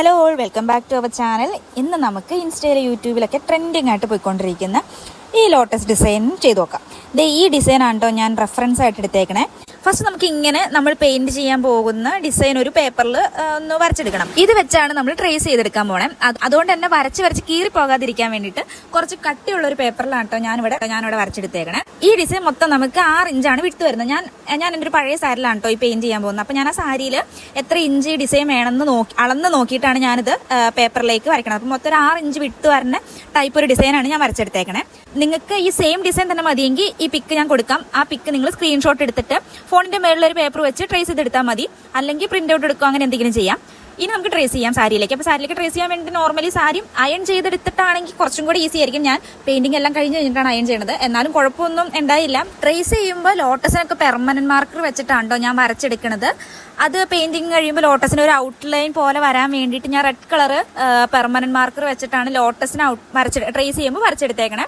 Hello all, welcome back to our channel. ഇന്ന് നമുക്ക് ഇൻസ്റ്റയിലെ യൂട്യൂബിലൊക്കെ ട്രെൻഡിങ് ആയിട്ട് പോയിക്കൊണ്ടിരിക്കുന്ന ഈ ലോട്ടസ് ഡിസൈൻ ചെയ്ത് നോക്കാം. ഈ ഡിസൈൻ ആണ് കേട്ടോ ഞാൻ റെഫറൻസ് ആയിട്ട് എടുത്തേക്കണേ. ഫസ്റ്റ് നമുക്ക് ഇങ്ങനെ നമ്മൾ പെയിന്റ് ചെയ്യാൻ പോകുന്ന ഡിസൈൻ ഒരു പേപ്പറിൽ ഒന്ന് വരച്ചെടുക്കണം. ഇത് വെച്ചാണ് നമ്മൾ ട്രേസ് ചെയ്തെടുക്കാൻ പോണേ. അതുകൊണ്ട് തന്നെ വരച്ച് കീറി പോകാതിരിക്കാൻ വേണ്ടിയിട്ട് കുറച്ച് കട്ടിയുള്ള ഒരു പേപ്പറിലാണ് കേട്ടോ ഞാനിവിടെ വരച്ചെടുത്തേക്കണേ. ഈ ഡിസൈൻ മൊത്തം നമുക്ക് 6 ഇഞ്ചാണ് വിട്ട് വരുന്നത്. ഞാൻ എൻ്റെ ഒരു പഴയ സാരിലാണ് കേട്ടോ ഈ പെയിന്റ് ചെയ്യാൻ പോകുന്നത്. അപ്പോൾ ഞാൻ ആ സാരിയിൽ എത്ര ഇഞ്ച് ഡിസൈൻ വേണമെന്ന് അളന്ന് നോക്കിയിട്ടാണ് ഞാനിത് പേപ്പറിലേക്ക് വരയ്ക്കണം. അപ്പോൾ മൊത്തം ഒരു 6 ഇഞ്ച് വിട്ട് വരുന്ന ടൈപ്പ് ഒരു ഡിസൈനാണ് ഞാൻ വരച്ചെടുത്തേക്കണേ. നിങ്ങൾക്ക് ഈ സെയിം ഡിസൈൻ തന്നെ മതിയെങ്കിൽ ഈ പിക്ക് ഞാൻ കൊടുക്കാം. ആ പിക്ക് നിങ്ങൾ സ്ക്രീൻഷോട്ട് എടുത്തിട്ട് ഫോണിന്റെ മേളിലൊരു പേപ്പർ വെച്ച് ട്രേസ് ചെയ്തെടുത്താൽ മതി. അല്ലെങ്കിൽ പ്രിന്റ് ഔട്ട് എടുക്കുക, അങ്ങനെ എന്തെങ്കിലും ചെയ്യാം. ഇനി നമുക്ക് ട്രേസ് ചെയ്യാം സാരിയിലേക്ക്. അപ്പോൾ സാരിയിലേക്ക് ട്രേസ് ചെയ്യാൻ വേണ്ടി നോർമലി സാരി അയൺ ചെയ്തെടുത്തിട്ടാണെങ്കിൽ കുറച്ചും കൂടി ഈസി ആയിരിക്കും. ഞാൻ പെയിന്റിംഗ് എല്ലാം കഴിഞ്ഞ് കഴിഞ്ഞിട്ടാണ് അയൺ ചെയ്യുന്നത്. എന്നാലും കുഴപ്പമൊന്നും ഉണ്ടായില്ല. ട്രേസ് ചെയ്യുമ്പോൾ ലോട്ടസിനൊക്കെ പെർമനന്റ് മാർക്കർ വെച്ചിട്ടാണോ ഞാൻ വരച്ചെടുക്കുന്നത്. അത് പെയിന്റിങ് കഴിയുമ്പോൾ ലോട്ടസിന് ഒരു ഔട്ട്ലൈൻ പോലെ വരാൻ വേണ്ടിയിട്ട് ഞാൻ റെഡ് കളർ പെർമനന്റ് മാർക്കർ വെച്ചിട്ടാണ് ലോട്ടസിന് ട്രേസ് ചെയ്യുമ്പോൾ വരച്ചെടുത്തേക്കണേ.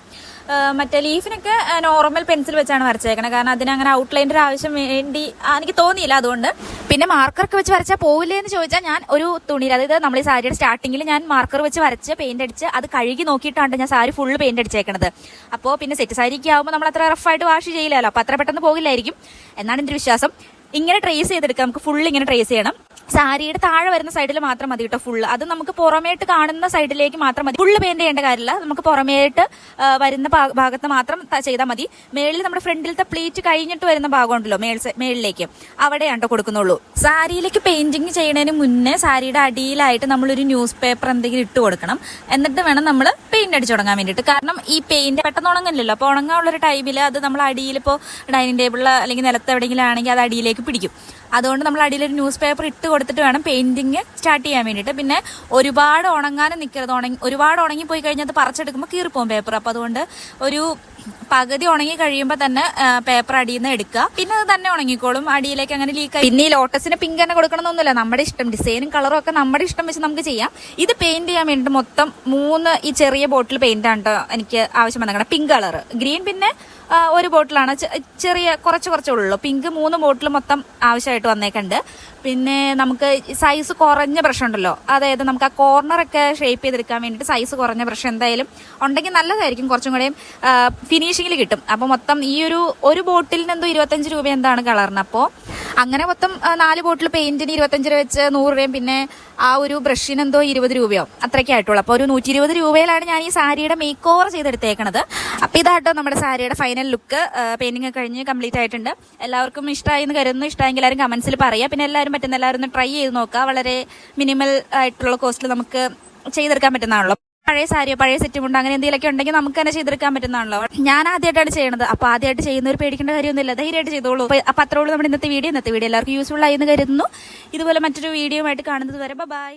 മറ്റേ ലീഫിനൊക്കെ നോർമൽ പെൻസിൽ വെച്ചാണ് വരച്ചേക്കണേ. കാരണം അതിനങ്ങനെ ഔട്ട്ലൈൻ്റെ ഒരു ആവശ്യം വേണ്ടി എനിക്ക് തോന്നിയില്ല. അതുകൊണ്ട് പിന്നെ മാർക്കറൊക്കെ വെച്ച് വരച്ചാൽ പോവില്ലേ എന്ന് ചോദിച്ചാൽ ഞാൻ ഒരു തുണിയിൽ, അതായത് നമ്മൾ ഈ സാരിയുടെ സ്റ്റാർട്ടിങ്ങിൽ ഞാൻ മാർക്കർ വെച്ച് വരച്ച് പെയിന്റ് അടിച്ച് അത് കഴുകി നോക്കിയിട്ടാണ് ഞാൻ സാരി ഫുള്ള് പെയിന്റ് അടിച്ചേക്കണത്. അപ്പോൾ പിന്നെ സെറ്റ് സാരിക്ക് ആകുമ്പോൾ നമ്മൾ അത്ര റഫായിട്ട് വാഷ് ചെയ്യില്ലല്ലോ. അപ്പോൾ അത്ര പെട്ടെന്ന് പോകില്ലായിരിക്കും എന്നാണ് എൻ്റെ വിശ്വാസം. ഇങ്ങനെ ട്രേസ് ചെയ്തെടുക്കാം. നമുക്ക് ഫുൾ ഇങ്ങനെ ട്രേസ് ചെയ്യണം. സാരിയുടെ താഴെ വരുന്ന സൈഡിൽ മാത്രം മതി കേട്ടോ ഫുള്ള്. അത് നമുക്ക് പുറമേട്ട് കാണുന്ന സൈഡിലേക്ക് മാത്രം മതി. ഫുള്ള് പെയിന്റ് ചെയ്യേണ്ട കാര്യമില്ല. നമുക്ക് പുറമേട്ട് വരുന്ന ഭാഗത്ത് മാത്രം ചെയ്താൽ മതി. മേളിൽ നമ്മുടെ ഫ്രണ്ടിലത്തെ പ്ലീറ്റ് കഴിഞ്ഞിട്ട് വരുന്ന ഭാഗം ഉണ്ടല്ലോ മേളിലേക്ക്, അവിടെയാണ് കൊടുക്കുന്നുള്ളൂ. സാരിയിലേക്ക് പെയിന്റിങ് ചെയ്യുന്നതിന് മുന്നേ സാരിയുടെ അടിയിലായിട്ട് നമ്മളൊരു ന്യൂസ് പേപ്പർ എന്തെങ്കിലും ഇട്ട് കൊടുക്കണം. എന്നിട്ട് വേണം നമ്മൾ പെയിന്റ് അടിച്ചു തുടങ്ങാൻ വേണ്ടിയിട്ട്. കാരണം ഈ പെയിന്റ് പെട്ടെന്ന് ഉണങ്ങില്ലല്ലോ. അപ്പോൾ ഉണങ്ങാനുള്ളൊരു ടൈമിൽ അത് നമ്മൾ അടിയിൽ, ഇപ്പോൾ ഡൈനിങ് ടേബിളിൽ അല്ലെങ്കിൽ നിലത്ത് എവിടെയെങ്കിലും ആണെങ്കിൽ അത് അടിയിലേക്ക് പിടിക്കും. അതുകൊണ്ട് നമ്മൾ അടിയിലൊരു ന്യൂസ് പേപ്പർ ഇട്ട് കൊടുത്തിട്ട് വേണം പെയിന്റിങ് സ്റ്റാർട്ട് ചെയ്യാൻ വേണ്ടിയിട്ട്. പിന്നെ ഒരുപാട് ഉണങ്ങാനും നിൽക്കരുത്. ഒരുപാട് ഉണങ്ങിപ്പോയി കഴിഞ്ഞാൽ അത് പറിച്ചെടുക്കുമ്പോൾ കീറിപ്പോകും പേപ്പർ. അപ്പോൾ അതുകൊണ്ട് ഒരു പകുതി ഉണങ്ങി കഴിയുമ്പോൾ തന്നെ പേപ്പർ അടിയിൽ നിന്ന് എടുക്കുക. പിന്നെ അത് തന്നെ ഉണങ്ങിക്കോളും, അടിയിലേക്ക് അങ്ങനെ ലീക്ക്. പിന്നെ ഈ ലോട്ടസിന് പിങ്ക് തന്നെ കൊടുക്കണമെന്നൊന്നുമില്ല, നമ്മുടെ ഇഷ്ടം. ഡിസൈനും കളറും ഒക്കെ നമ്മുടെ ഇഷ്ടം വെച്ച് നമുക്ക് ചെയ്യാം. ഇത് പെയിന്റ് ചെയ്യാൻ വേണ്ടിയിട്ട് മൊത്തം 3 ഈ ചെറിയ ബോട്ടിൽ പെയിന്റ് ആണ് കേട്ടോ എനിക്ക് ആവശ്യം വന്നേക്കണം. പിങ്ക് കളർ, ഗ്രീൻ പിന്നെ ഒരു ബോട്ടിലാണ്, ചെറിയ കുറച്ചുള്ളൂ. പിങ്ക് 3 ബോട്ടിൽ മൊത്തം ആവശ്യമായിട്ട് വന്നേക്കുണ്ട്. പിന്നെ നമുക്ക് സൈസ് കുറഞ്ഞ ബ്രഷ് ഉണ്ടല്ലോ, അതായത് നമുക്ക് ആ കോർണറൊക്കെ ഷേപ്പ് ചെയ്തെടുക്കാൻ വേണ്ടിയിട്ട് സൈസ് കുറഞ്ഞ ബ്രഷ് എന്തായാലും ഉണ്ടെങ്കിൽ നല്ലതായിരിക്കും. കുറച്ചും കൂടെയും ഫിനിഷിങ്ങിൽ കിട്ടും. അപ്പോൾ മൊത്തം ഈ ഒരു ബോട്ടിലിന് എന്തോ 25 രൂപ എന്താണ് കളറിന്. അപ്പോൾ അങ്ങനെ മൊത്തം 4 ബോട്ടിൽ പെയിന്റിന് 25 രൂപ വെച്ച് 100 രൂപയും പിന്നെ ആ ഒരു ബ്രഷിന് എന്തോ 20 രൂപയോ അത്രയ്ക്ക് ആയിട്ടുള്ളൂ. അപ്പോൾ ഒരു 120 രൂപയിലാണ് ഞാൻ ഈ സാരിയുടെ മേക്ക് ഓവർ ചെയ്തെടുത്തേക്കണത്. അപ്പോൾ ഇതാട്ടോ നമ്മുടെ സാരിയുടെ ഫൈനൽ ലുക്ക്. പെയിന്റിംഗ് ഒക്കെ കഴിഞ്ഞ് കംപ്ലീറ്റ് ആയിട്ടുണ്ട്. എല്ലാവർക്കും ഇഷ്ടമായി എന്ന് കരുതുന്നു. ഇഷ്ടമായെങ്കിൽ എല്ലാവരും കമന്റ്സിൽ പറയുക. പിന്നെ എല്ലാവരും ഒന്ന് ട്രൈ ചെയ്ത് നോക്കുക. വളരെ മിനിമൽ ആയിട്ടുള്ള കോസ്റ്റിൽ നമുക്ക് ചെയ്തെടുക്കാൻ പറ്റുന്നതാണല്ലോ. പഴയ സാരിയോ പഴയ സെറ്റുമുണ്ടോ അങ്ങനെ എന്തെങ്കിലുമൊക്കെ ഉണ്ടെങ്കിൽ നമുക്ക് തന്നെ ചെയ്തെടുക്കാൻ പറ്റുന്നതാണല്ലോ. ഞാൻ ആദ്യമായിട്ടാണ് ചെയ്യണത്. അപ്പോൾ ആദ്യമായിട്ട് ചെയ്യുന്നവർ പേടിക്കേണ്ട കാര്യമൊന്നുമില്ല, ധൈര്യമായിട്ട് ചെയ്തോളൂ. അപ്പോൾ അത്രയുള്ളൂ നമ്മുടെ ഇന്നത്തെ വീഡിയോ എല്ലാവർക്കും യൂസ്ഫുൾ ആയി എന്ന് കരുതുന്നു. ഇതുപോലെ മറ്റൊരു വീഡിയോ ആയിട്ട് കാണുന്നത് വരെ ബൈ.